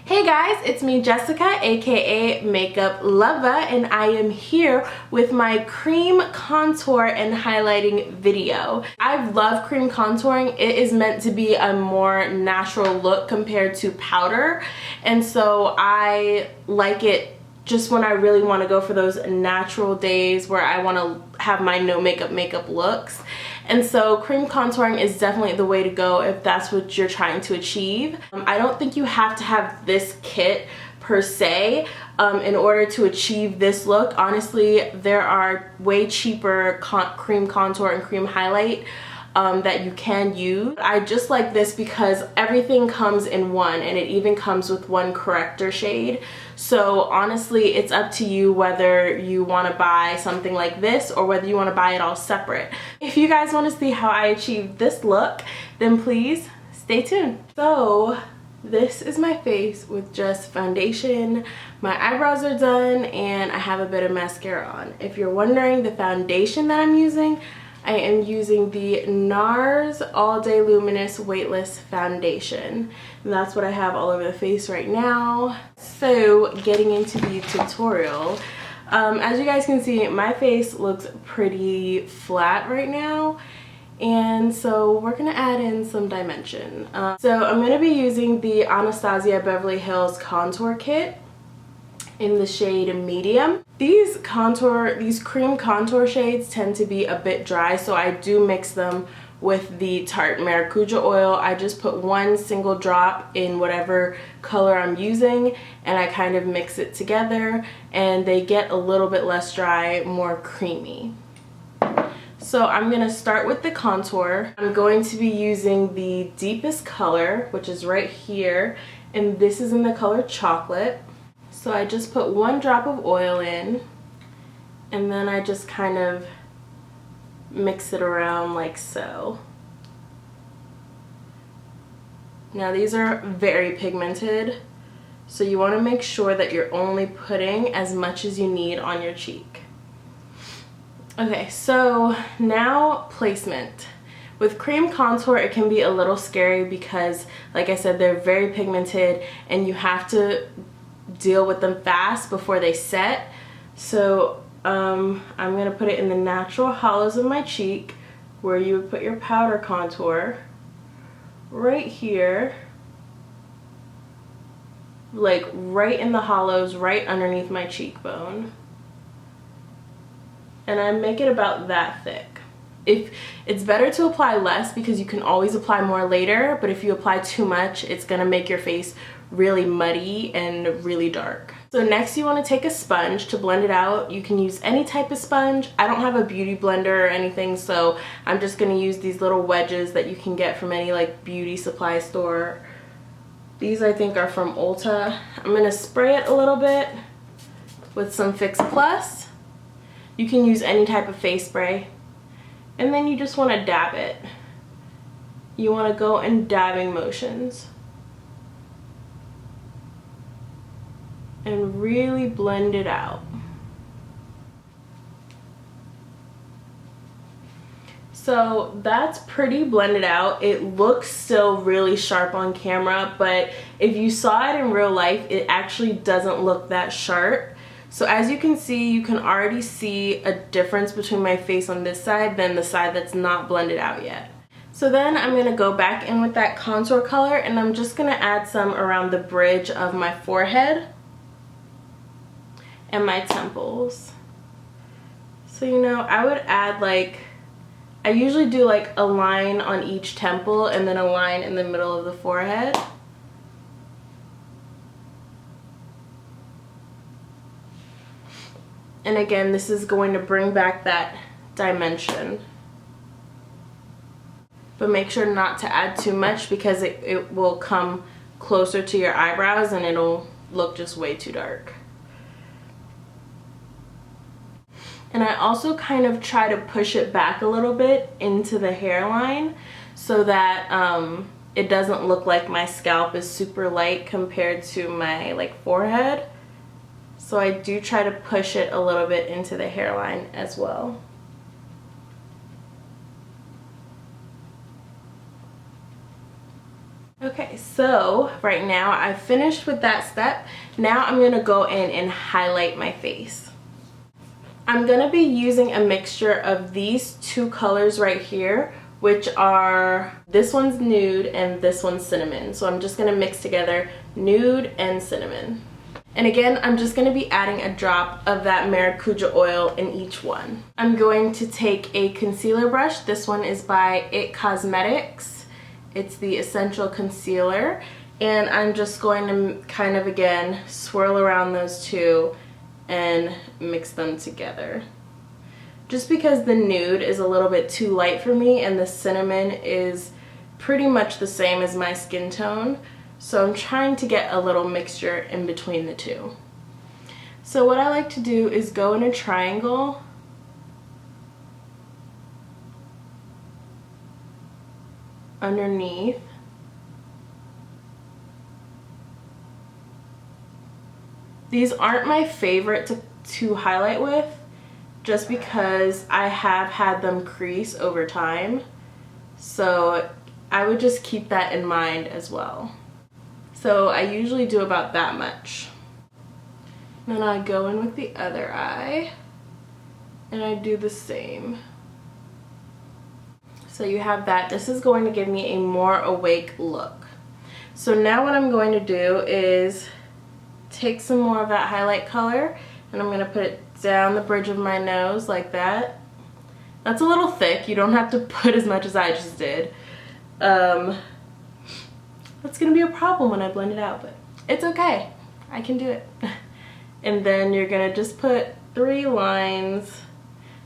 Hey guys, it's me Jessica, aka Makeup Lover, and I am here with my cream contour and highlighting video. I love cream contouring. It is meant to be a more natural look compared to powder, and so I like it just when I really want to go for those natural days where I want to have my no makeup looks. And so cream contouring is definitely the way to go if that's what you're trying to achieve. I don't think you have to have this kit per se in order to achieve this look. Honestly, there are way cheaper cream contour and cream highlight that you can use. I just like this because everything comes in one, and it even comes with one corrector shade. So honestly, it's up to you whether you want to buy something like this or whether you want to buy it all separate. If you guys want to see how I achieved this look, then please stay tuned. So this is my face with just foundation. My eyebrows are done and I have a bit of mascara on. If you're wondering the foundation that I'm using, I am using the NARS All Day Luminous Weightless Foundation. And that's what I have all over the face right now. So getting into the tutorial, as you guys can see, my face looks pretty flat right now. And so we're gonna add in some dimension. So I'm gonna be using the Anastasia Beverly Hills Contour Kit in the shade medium. These cream contour shades tend to be a bit dry, so I do mix them with the Tarte Maracuja oil. I just put one single drop in whatever color I'm using and I kind of mix it together, and they get a little bit less dry, more creamy. So I'm gonna start with the contour. I'm going to be using the deepest color, which is right here, and this is in the color Chocolate. So I just put one drop of oil in, and then I just kind of mix it around like so. Now these are very pigmented, so you want to make sure that you're only putting as much as you need on your cheek. Okay, so now placement. With cream contour, it can be a little scary because, like I said, they're very pigmented and you have to deal with them fast before they set. So I'm gonna put it in the natural hollows of my cheek where you would put your powder contour, right here, like right in the hollows, right underneath my cheekbone. And I make it about that thick. If it's better to apply less because you can always apply more later, but if you apply too much, it's gonna make your face really muddy and really dark. So next you want to take a sponge to blend it out. You can use any type of sponge. I don't have a beauty blender or anything, so I'm just going to use these little wedges that you can get from any like beauty supply store. These I think are from Ulta. I'm going to spray it a little bit with some Fix Plus. You can use any type of face spray. And then you just want to dab it. You want to go in dabbing motions and really blend it out. So that's pretty blended out. It looks still really sharp on camera, but if you saw it in real life, it actually doesn't look that sharp. So as you can see, you can already see a difference between my face on this side than the side that's not blended out yet. So then I'm going to go back in with that contour color, and I'm just going to add some around the bridge of my forehead and my temples. So you know, I would add like, I usually do like a line on each temple and then a line in the middle of the forehead. And again, this is going to bring back that dimension. But make sure not to add too much because it will come closer to your eyebrows and it'll look just way too dark. And I also kind of try to push it back a little bit into the hairline so that it doesn't look like my scalp is super light compared to my like forehead. So I do try to push it a little bit into the hairline as well. Okay, so right now I've finished with that step. Now I'm gonna go in and highlight my face. I'm gonna be using a mixture of these two colors right here, which are, this one's nude and this one's cinnamon. So I'm just gonna mix together nude and cinnamon. And again, I'm just gonna be adding a drop of that maracuja oil in each one. I'm going to take a concealer brush. This one is by IT Cosmetics. It's the Essential Concealer. And I'm just going to kind of, again, swirl around those two and mix them together. Just because the nude is a little bit too light for me and the cinnamon is pretty much the same as my skin tone. So I'm trying to get a little mixture in between the two. So what I like to do is go in a triangle underneath. These aren't my favorite to highlight with, just because I have had them crease over time. So I would just keep that in mind as well. So I usually do about that much. Then I go in with the other eye and I do the same. So you have that. This is going to give me a more awake look. So now what I'm going to do is take some more of that highlight color and I'm going to put it down the bridge of my nose like that. That's a little thick. You don't have to put as much as I just did. That's going to be a problem when I blend it out, but it's okay. I can do it. And then you're going to just put 3 lines.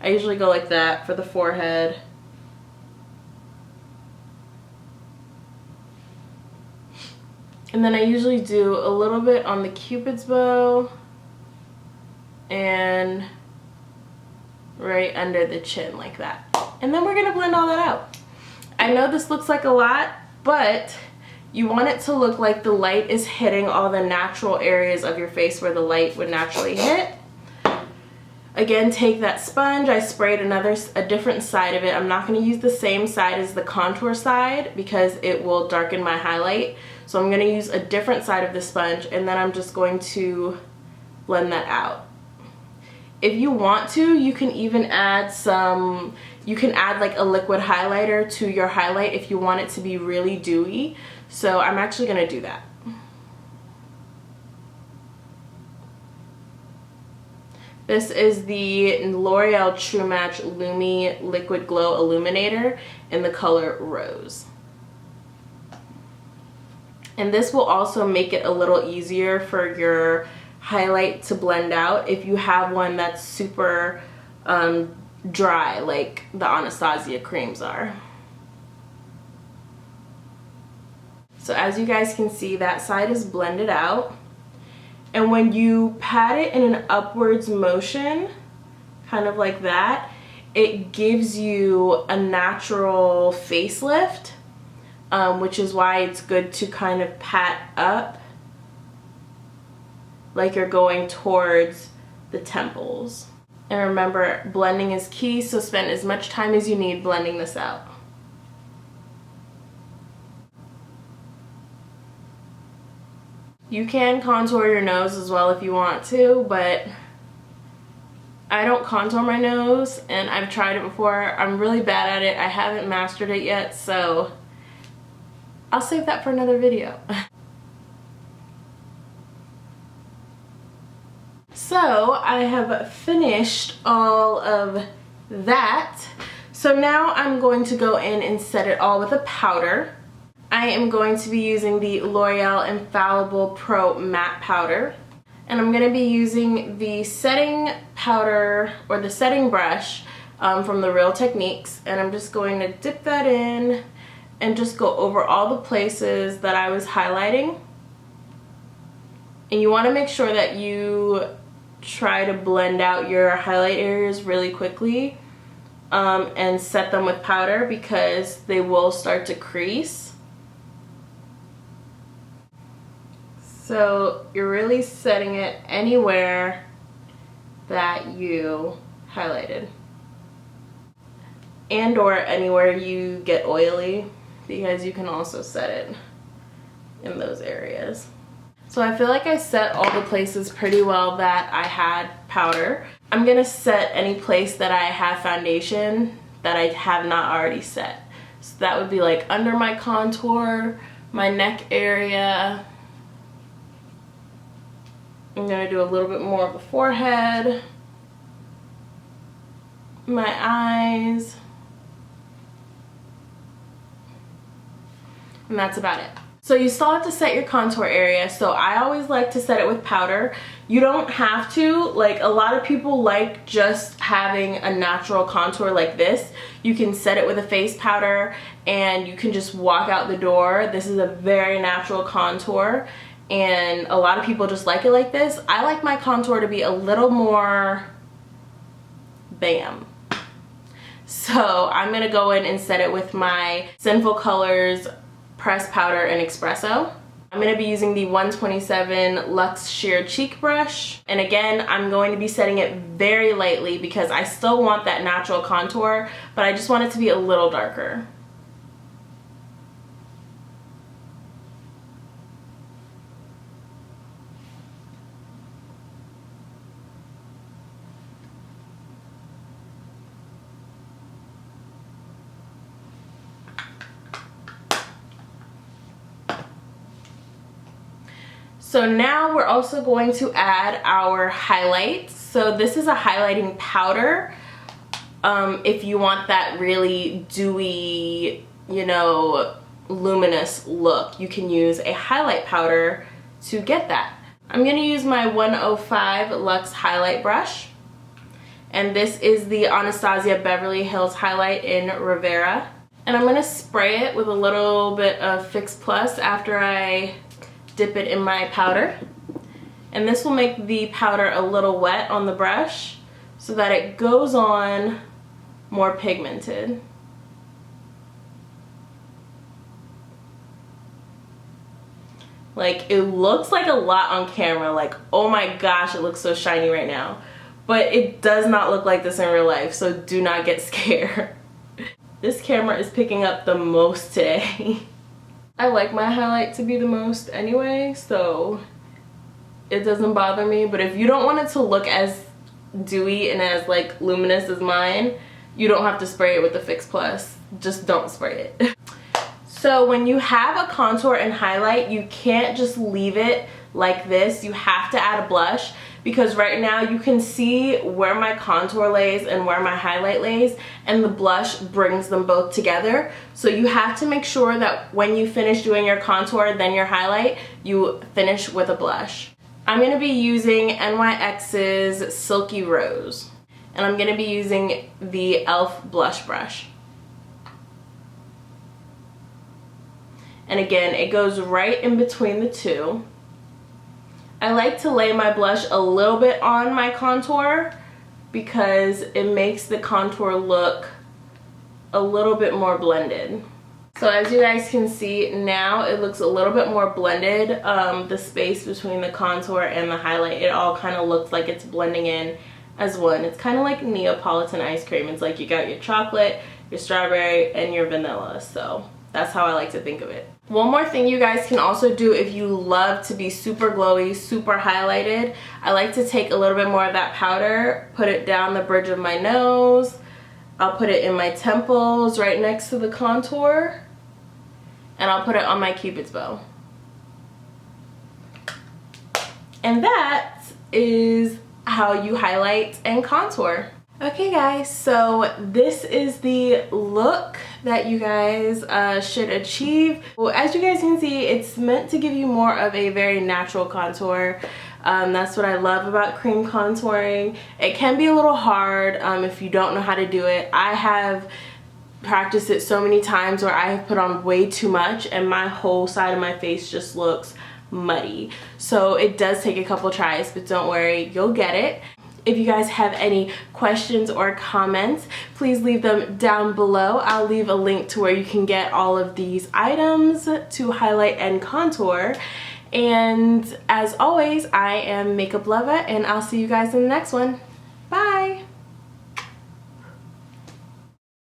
I usually go like that for the forehead. And then I usually do a little bit on the Cupid's bow and right under the chin like that. And then we're gonna blend all that out. I know this looks like a lot, but you want it to look like the light is hitting all the natural areas of your face where the light would naturally hit. Again, take that sponge. I sprayed a different side of it. I'm not going to use the same side as the contour side because it will darken my highlight. So I'm going to use a different side of the sponge and then I'm just going to blend that out. If you want to, you can even add like a liquid highlighter to your highlight if you want it to be really dewy. So I'm actually going to do that. This is the L'Oreal True Match Lumi Liquid Glow Illuminator in the color Rose. And this will also make it a little easier for your highlight to blend out if you have one that's super dry like the Anastasia creams are. So as you guys can see, that side is blended out. And when you pat it in an upwards motion, kind of like that, it gives you a natural facelift, which is why it's good to kind of pat up like you're going towards the temples. And remember, blending is key, so spend as much time as you need blending this out. You can contour your nose as well if you want to, but I don't contour my nose and I've tried it before. I'm really bad at it. I haven't mastered it yet, so I'll save that for another video. So I have finished all of that. So now I'm going to go in and set it all with a powder. I am going to be using the L'Oreal Infallible Pro Matte Powder. And I'm going to be using the setting powder, or the setting brush from the Real Techniques. And I'm just going to dip that in and just go over all the places that I was highlighting. And you want to make sure that you try to blend out your highlight areas really quickly and set them with powder because they will start to crease. So you're really setting it anywhere that you highlighted, and or anywhere you get oily, because you can also set it in those areas. So I feel like I set all the places pretty well that I had powder. I'm gonna set any place that I have foundation that I have not already set. So that would be like under my contour, my neck area. I'm gonna do a little bit more of the forehead, my eyes, and that's about it. So you still have to set your contour area. So I always like to set it with powder. You don't have to. Like, a lot of people like just having a natural contour like this. You can set it with a face powder and you can just walk out the door. This is a very natural contour and a lot of people just like it like this. I like my contour to be a little more bam. So I'm gonna go in and set it with my Sinful Colors pressed powder and espresso. I'm going to be using the 127 Luxe Sheer Cheek Brush. And again, I'm going to be setting it very lightly because I still want that natural contour, but I just want it to be a little darker. So now we're also going to add our highlights. So this is a highlighting powder. If you want that really dewy, you know, luminous look, you can use a highlight powder to get that. I'm going to use my 105 Luxe Highlight Brush. And this is the Anastasia Beverly Hills Highlight in Rivera. And I'm going to spray it with a little bit of Fix Plus after I dip it in my powder, and this will make the powder a little wet on the brush so that it goes on more pigmented. Like, it looks like a lot on camera, like, oh my gosh, it looks so shiny right now, but it does not look like this in real life, so do not get scared. This camera is picking up the most today. I like my highlight to be the most anyway, so it doesn't bother me. But if you don't want it to look as dewy and as like luminous as mine, you don't have to spray it with the Fix Plus. Just don't spray it. So when you have a contour and highlight, you can't just leave it like this. You have to add a blush, because right now you can see where my contour lays and where my highlight lays, and the blush brings them both together. So you have to make sure that when you finish doing your contour, then your highlight, you finish with a blush. I'm going to be using NYX's Silky Rose, and I'm going to be using the e.l.f. blush brush. And again, it goes right in between the two. I like to lay my blush a little bit on my contour because it makes the contour look a little bit more blended. So as you guys can see now, it looks a little bit more blended. The space between the contour and the highlight, it all kind of looks like it's blending in as one. It's kind of like Neapolitan ice cream. It's like you got your chocolate, your strawberry, and your vanilla. So that's how I like to think of it. One more thing you guys can also do if you love to be super glowy, super highlighted, I like to take a little bit more of that powder, put it down the bridge of my nose. I'll put it in my temples right next to the contour, and I'll put it on my Cupid's bow. And that is how you highlight and contour. Okay guys, so this is the look that you guys should achieve. Well, as you guys can see, it's meant to give you more of a very natural contour. That's what I love about cream contouring. It can be a little hard if you don't know how to do it. I have practiced it so many times where I have put on way too much and my whole side of my face just looks muddy. So it does take a couple tries, but don't worry, you'll get it. If you guys have any questions or comments, please leave them down below. I'll leave a link to where you can get all of these items to highlight and contour. And as always, I am Makeup Luvva, and I'll see you guys in the next one.